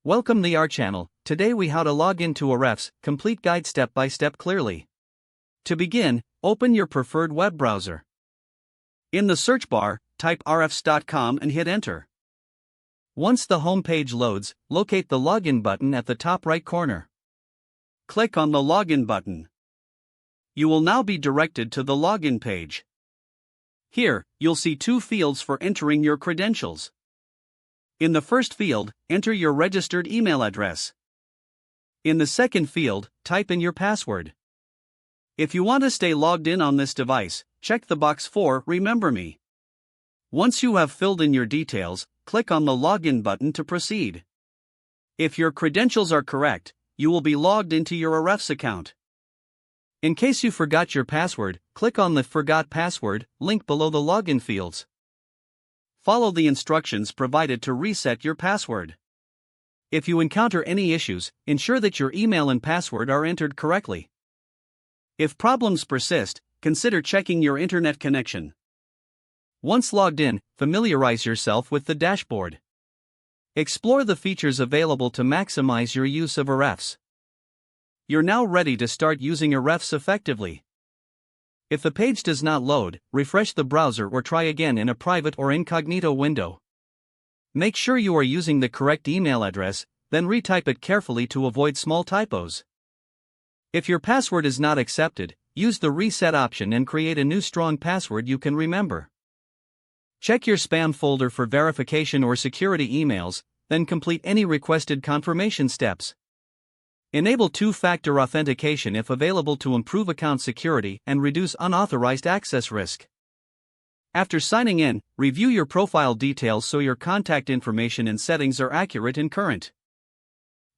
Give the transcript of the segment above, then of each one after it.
Welcome to our channel. Today we how to log into Ahrefs, complete guide step by step clearly. To begin, open your preferred web browser. In the search bar, type ahrefs.com and hit enter. Once the home page loads, locate the login button at the top right corner. Click on the login button. You will now be directed to the login page. Here, you'll see two fields for entering your credentials. In the first field, enter your registered email address. In the second field, type in your password. If you want to stay logged in on this device, check the box for Remember Me. Once you have filled in your details, click on the Login button to proceed. If your credentials are correct, you will be logged into your Ahrefs account. In case you forgot your password, click on the Forgot Password link below the login fields. Follow the instructions provided to reset your password. If you encounter any issues, ensure that your email and password are entered correctly. If problems persist, consider checking your internet connection. Once logged in, familiarize yourself with the dashboard. Explore the features available to maximize your use of Ahrefs. You're now ready to start using Ahrefs effectively. If the page does not load, refresh the browser or try again in a private or incognito window. Make sure you are using the correct email address, then retype it carefully to avoid small typos. If your password is not accepted, use the reset option and create a new strong password you can remember. Check your spam folder for verification or security emails, then complete any requested confirmation steps. Enable two-factor authentication if available to improve account security and reduce unauthorized access risk. After signing in, review your profile details so your contact information and settings are accurate and current.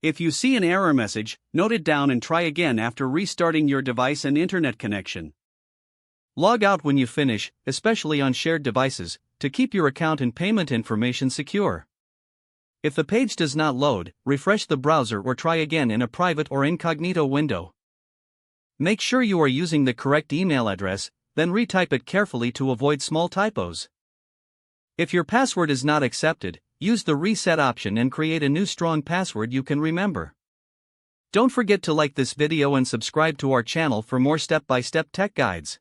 If you see an error message, note it down and try again after restarting your device and internet connection. Log out when you finish, especially on shared devices, to keep your account and payment information secure. If the page does not load, refresh the browser or try again in a private or incognito window. Make sure you are using the correct email address, then retype it carefully to avoid small typos. If your password is not accepted, use the reset option and create a new strong password you can remember. Don't forget to like this video and subscribe to our channel for more step-by-step tech guides.